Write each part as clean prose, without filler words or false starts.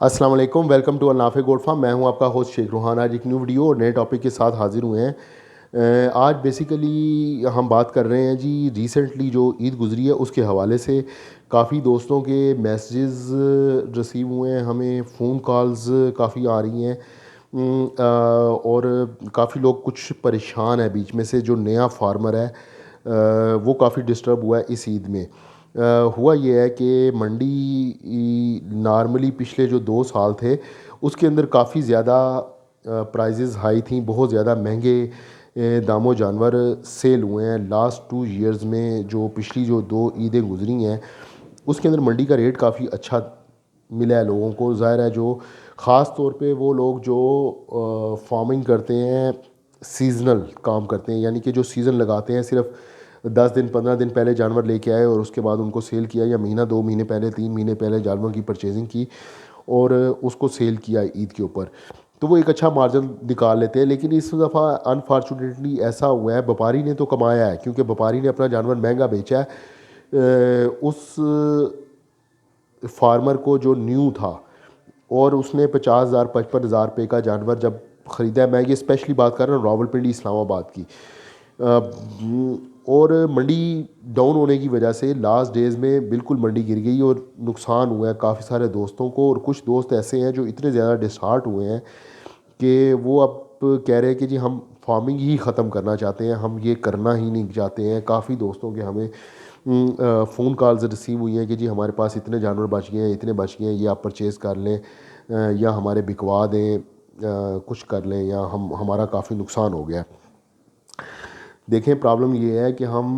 अस्सलाम वालेकुम, welcome to अल-नाफ़े goat farm. मैं हूं आपका होस्ट शेख रूहान। आज एक न्यू वीडियो और नए टॉपिक के साथ हाज़िर हुए हैं। आज बेसिकली हम बात कर रहे हैं जी, रिसेंटली जो ईद गुज़री है उसके हवाले से काफ़ी दोस्तों के मैसेजेस रिसीव हुए हैं, हमें फ़ोन कॉल्स काफ़ी आ रही हैं। और काफ़ी लोग कुछ परेशान है, बीच में से जो नया फार्मर है वो काफ़ी डिस्टर्ब हुआ है इस ईद में। हुआ ये है कि मंडी नॉर्मली पिछले जो 2 साल थे उसके अंदर काफ़ी ज़्यादा प्राइजेज़ हाई थी, बहुत ज़्यादा महंगे दामों जानवर सेल हुए हैं। लास्ट 2 इयर्स में जो पिछली जो 2 ईदें गुजरी हैं उसके अंदर मंडी का रेट काफ़ी अच्छा मिला है लोगों को। ज़ाहिर है जो ख़ास तौर पे वो लोग जो फार्मिंग करते हैं, सीज़नल काम करते हैं, यानी कि जो सीज़न लगाते हैं, सिर्फ 10 दिन 15 दिन पहले जानवर लेके आए और उसके बाद उनको सेल किया, या महीना 2 महीने पहले 3 महीने पहले जानवर की परचेजिंग की और उसको सेल किया ईद के ऊपर, तो वो एक अच्छा मार्जिन निकाल लेते हैं। लेकिन इस दफ़ा अनफॉर्चुनेटली ऐसा हुआ है, व्यापारी ने तो कमाया है क्योंकि व्यापारी ने अपना जानवर महंगा बेचा है। उस फार्मर को जो न्यू था और उसने 50,000 55,000 रुपये का जानवर जब ख़रीदा है, मैं ये स्पेशली बात कर रहा हूँ रावलपिंडी इस्लामाबाद की। और मंडी डाउन होने की वजह से लास्ट डेज़ में बिल्कुल मंडी गिर गई और नुकसान हुआ है काफ़ी सारे दोस्तों को। और कुछ दोस्त ऐसे हैं जो इतने ज़्यादा डिसहार्ट हुए हैं कि वो अब कह रहे हैं कि जी हम फार्मिंग ही ख़त्म करना चाहते हैं, हम ये करना ही नहीं चाहते हैं। काफ़ी दोस्तों के हमें फ़ोन कॉल्स रिसीव हुई हैं कि जी हमारे पास इतने जानवर बच गए हैं, इतने बच गए हैं, ये आप परचेज़ कर लें, या हमारे बिकवा दें, कुछ कर लें, या हमारा काफ़ी नुकसान हो गया है। देखें, प्रॉब्लम ये है कि हम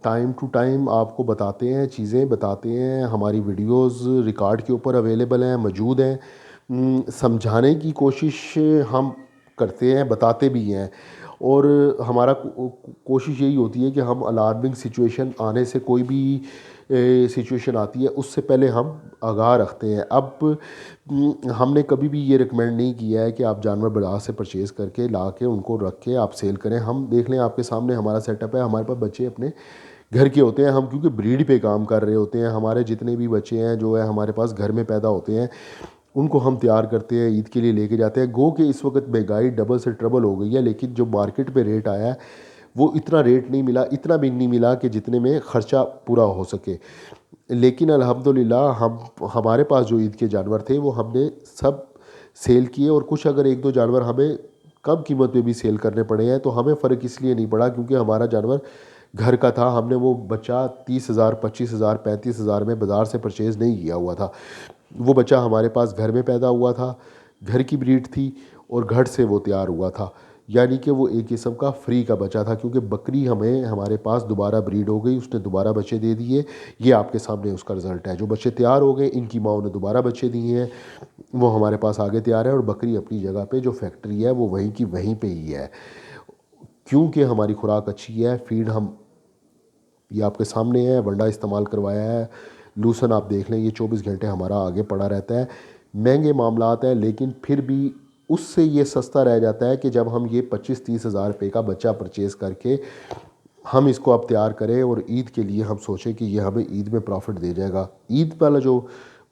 टाइम टू टाइम आपको बताते हैं, चीज़ें बताते हैं, हमारी वीडियोस रिकॉर्ड के ऊपर अवेलेबल हैं, मौजूद हैं। समझाने की कोशिश हम करते हैं, बताते भी हैं। और हमारा कोशिश यही होती है कि हम अलार्मिंग सिचुएशन आने से, कोई भी सिचुएशन आती है उससे पहले हम आगाह रखते हैं। अब हमने कभी भी ये रिकमेंड नहीं किया है कि आप जानवर बाज़ार से परचेज़ करके ला के उनको रख के आप सेल करें। हम देख लें, आपके सामने हमारा सेटअप है, हमारे पास बच्चे अपने घर के होते हैं, हम क्योंकि ब्रीड पे काम कर रहे होते हैं, हमारे जितने भी बच्चे हैं जो है हमारे पास घर में पैदा होते हैं, उनको हम तैयार करते हैं, ईद के लिए लेके जाते हैं। गो कि इस वक्त महंगाई डबल से ट्रबल हो गई है, लेकिन जो मार्केट पे रेट आया है वो इतना रेट नहीं मिला, इतना भी नहीं मिला कि जितने में ख़र्चा पूरा हो सके। लेकिन अल्हम्दुलिल्लाह हम हमारे पास जो ईद के जानवर थे वो हमने सब सेल किए, और कुछ अगर एक दो जानवर हमें कम कीमत पे भी सेल करने पड़े हैं तो हमें फ़र्क इसलिए नहीं पड़ा क्योंकि हमारा जानवर घर का था। हमने वो बच्चा 30,000 25,000 35,000 में बाज़ार से परचेज़ नहीं किया हुआ था। वो बच्चा हमारे पास घर में पैदा हुआ था, घर की ब्रीड थी और घर से वो तैयार हुआ था, यानी कि वो एक किस्म का फ्री का बच्चा था। क्योंकि बकरी हमें हमारे पास दोबारा ब्रीड हो गई, उसने दोबारा बच्चे दे दिए। ये आपके सामने उसका रिज़ल्ट है। जो बच्चे तैयार हो गए, इनकी माँओं ने दोबारा बच्चे दिए हैं, वो हमारे पास आगे तैयार है। और बकरी अपनी जगह पे जो फैक्ट्री है वो वहीं की वहीं पे ही है, क्योंकि हमारी खुराक अच्छी है। फीड हम, ये आपके सामने है, वंडा इस्तेमाल करवाया है। लूसन आप देख लें, ये 24 घंटे हमारा आगे पड़ा रहता है। महंगे मामलात हैं, लेकिन फिर भी उससे ये सस्ता रह जाता है कि जब हम ये 25-30 हज़ार रुपये का बच्चा परचेज़ करके हम इसको अब तैयार करें और ईद के लिए हम सोचें कि ये हमें ईद में प्रॉफिट दे जाएगा। ईद वाला जो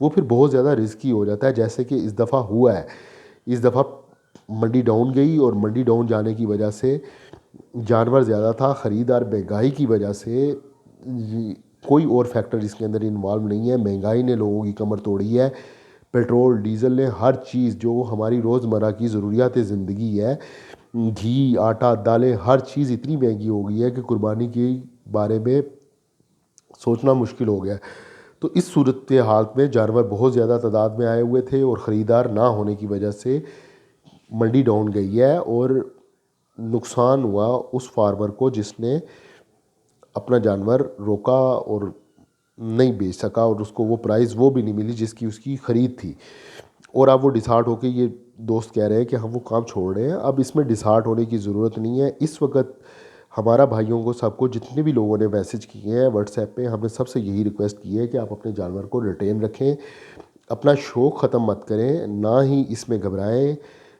वो फिर बहुत ज़्यादा रिस्की हो जाता है, जैसे कि इस दफ़ा हुआ है। इस दफ़ा मंडी डाउन गई और मंडी डाउन जाने की वजह से जानवर ज़्यादा था, ख़रीदार महंगाई की वजह से, कोई और फैक्टर इसके अंदर इन्वॉल्व नहीं है। महंगाई ने लोगों की कमर तोड़ी है, पेट्रोल डीज़ल ने, हर चीज़ जो हमारी रोज़मर्रा की ज़रूरियात ज़िंदगी है, घी आटा दालें, हर चीज़ इतनी महंगी हो गई है कि कुर्बानी के बारे में सोचना मुश्किल हो गया है। तो इस सूरत हाल में जानवर बहुत ज़्यादा तादाद में आए हुए थे और ख़रीदार ना होने की वजह से मंडी डाउन गई है, और नुकसान हुआ उस फार्मर को जिसने अपना जानवर रोका और नहीं बेच सका, और उसको वो प्राइस वो भी नहीं मिली जिसकी उसकी ख़रीद थी। और अब वो डिसहार्ट होके ये दोस्त कह रहे हैं कि हम वो काम छोड़ रहे हैं। अब इसमें डिसहार्ट होने की ज़रूरत नहीं है। इस वक्त हमारा भाइयों को, सबको, जितने भी लोगों ने मैसेज किए हैं व्हाट्सएप पे, हमने सबसे यही रिक्वेस्ट की है कि आप अपने जानवर को रिटेन रखें, अपना शौक़ ख़त्म मत करें, ना ही इसमें घबराएं।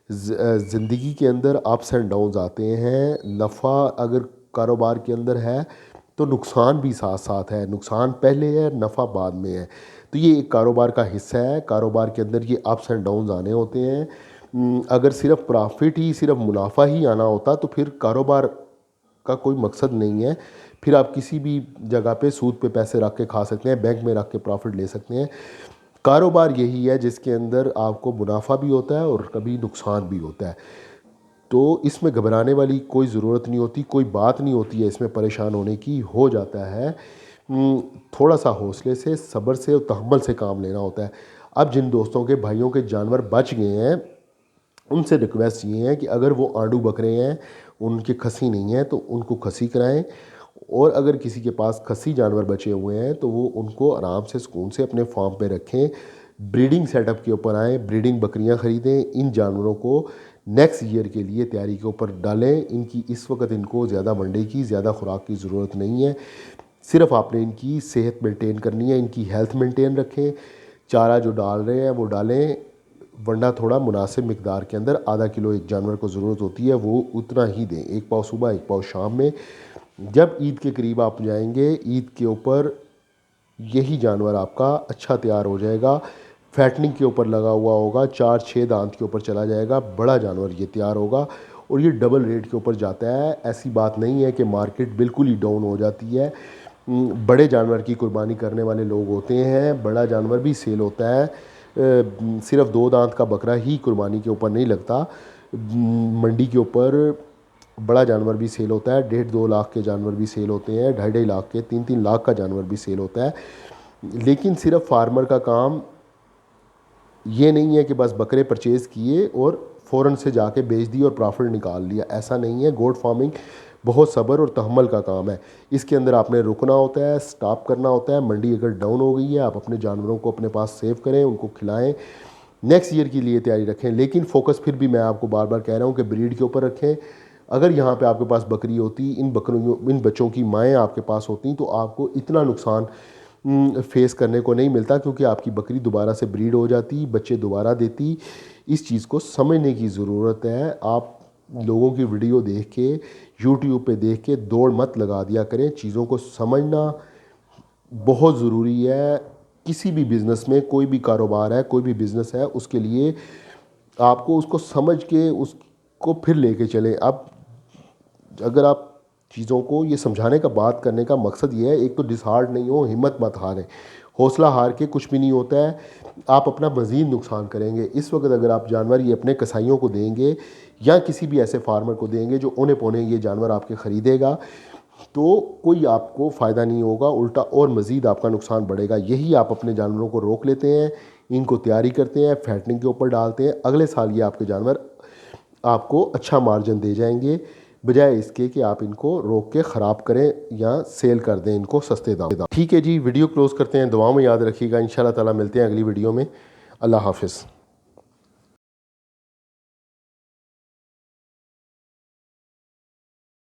ज़िंदगी के अंदर अप्स एंड डाउन्स आते हैं। नफ़ा अगर कारोबार के अंदर है तो नुकसान भी साथ साथ है। नुकसान पहले है, नफ़ा बाद में है। तो ये एक कारोबार का हिस्सा है। कारोबार के अंदर ये अप्स एंड डाउन्स आने होते हैं। अगर सिर्फ प्रॉफिट ही, सिर्फ मुनाफा ही आना होता तो फिर कारोबार का कोई मकसद नहीं है। फिर आप किसी भी जगह पे सूद पे पैसे रख के खा सकते हैं, बैंक में रख के प्रॉफिट ले सकते हैं। कारोबार यही है जिसके अंदर आपको मुनाफा भी होता है और कभी नुकसान भी होता है। तो इसमें घबराने वाली कोई ज़रूरत नहीं होती, कोई बात नहीं होती है इसमें परेशान होने की। हो जाता है, थोड़ा सा हौसले से, सब्र से और तहम्मुल से काम लेना होता है। अब जिन दोस्तों के भाइयों के जानवर बच गए हैं, उनसे रिक्वेस्ट ये है कि अगर वो आंडू बकरे हैं, उनके खसी नहीं है, तो उनको खसी कराएं। और अगर किसी के पास खसी जानवर बचे हुए हैं तो वो उनको आराम से सुकून से अपने फार्म पे रखें। ब्रीडिंग सेटअप के ऊपर आएँ, ब्रीडिंग बकरियां ख़रीदें। इन जानवरों को नेक्स्ट ईयर के लिए तैयारी के ऊपर डालें। इनकी इस वक्त इनको ज़्यादा मंडे की, ज़्यादा खुराक की ज़रूरत नहीं है। सिर्फ आपने इनकी सेहत मेंटेन करनी है, इनकी हेल्थ मेंटेन रखें। चारा जो डाल रहे हैं वो डालें, वरना थोड़ा मुनासिब मिकदार के अंदर, आधा किलो एक जानवर को ज़रूरत होती है, वो उतना ही दें। एक पाव सुबह, एक पाव शाम में। जब ईद के करीब आप जाएंगे, ईद के ऊपर यही जानवर आपका अच्छा तैयार हो जाएगा। फैटनिंग के ऊपर लगा हुआ होगा, 4-6 दांत के ऊपर चला जाएगा, बड़ा जानवर ये तैयार होगा। और ये डबल रेट के ऊपर जाता है। ऐसी बात नहीं है कि मार्केट बिल्कुल ही डाउन हो जाती है। बड़े जानवर की कुर्बानी करने वाले लोग होते हैं, बड़ा जानवर भी सेल होता है। सिर्फ 2 दांत का बकरा ही कुर्बानी के ऊपर नहीं लगता। मंडी के ऊपर बड़ा जानवर भी सेल होता है। 1.5-2 लाख के जानवर भी सेल होते हैं, 2.5 लाख के, 3-3 लाख का जानवर भी सेल होता है। लेकिन सिर्फ फार्मर का काम ये नहीं है कि बस बकरे परचेज़ किए और फ़ौरन से जाके बेच दिए और प्रॉफिट निकाल लिया। ऐसा नहीं है। गोट फार्मिंग बहुत सब्र और तहम्मुल का काम है। इसके अंदर आपने रुकना होता है, स्टॉप करना होता है। मंडी अगर डाउन हो गई है, आप अपने जानवरों को अपने पास सेव करें, उनको खिलाएं, नेक्स्ट ईयर के लिए तैयारी रखें। लेकिन फोकस फिर भी मैं आपको बार बार कह रहा हूँ कि ब्रीड के ऊपर रखें। अगर यहाँ पे आपके पास बकरी होती, इन बच्चों की माएँ आपके पास होती, तो आपको इतना नुकसान फेस करने को नहीं मिलता, क्योंकि आपकी बकरी दोबारा से ब्रीड हो जाती, बच्चे दोबारा देती। इस चीज़ को समझने की ज़रूरत है। आप लोगों की वीडियो देख के, यूट्यूब पे देख के दौड़ मत लगा दिया करें। चीज़ों को समझना बहुत ज़रूरी है। किसी भी बिज़नेस में, कोई भी कारोबार है, कोई भी बिज़नेस है, उसके लिए आपको उसको समझ के उसको फिर लेके चलें। अब अगर आप चीज़ों को ये समझाने का, बात करने का मकसद ये है, एक तो डिसहार्ट नहीं हो, हिम्मत मत हारें। हौसला हार के कुछ भी नहीं होता है, आप अपना मज़ीद नुकसान करेंगे। इस वक्त अगर आप जानवर ये अपने कसाइयों को देंगे या किसी भी ऐसे फार्मर को देंगे जो औने पौने ये जानवर आपके ख़रीदेगा, तो कोई आपको फ़ायदा नहीं होगा, उल्टा और मज़ीद आपका नुकसान बढ़ेगा। यही आप अपने जानवरों को रोक लेते हैं, इनको तैयारी करते हैं, फैटनिंग के ऊपर डालते हैं, अगले साल ये आपके जानवर आपको अच्छा मार्जिन दे जाएंगे, बजाय इसके कि आप इनको रोक के ख़राब करें या सेल कर दें इनको सस्ते दाम। ठीक है जी, वीडियो क्लोज़ करते हैं। दुआ में याद रखिएगा। इंशाल्लाह ताला मिलते हैं अगली वीडियो में। अल्लाह हाफ़िज़।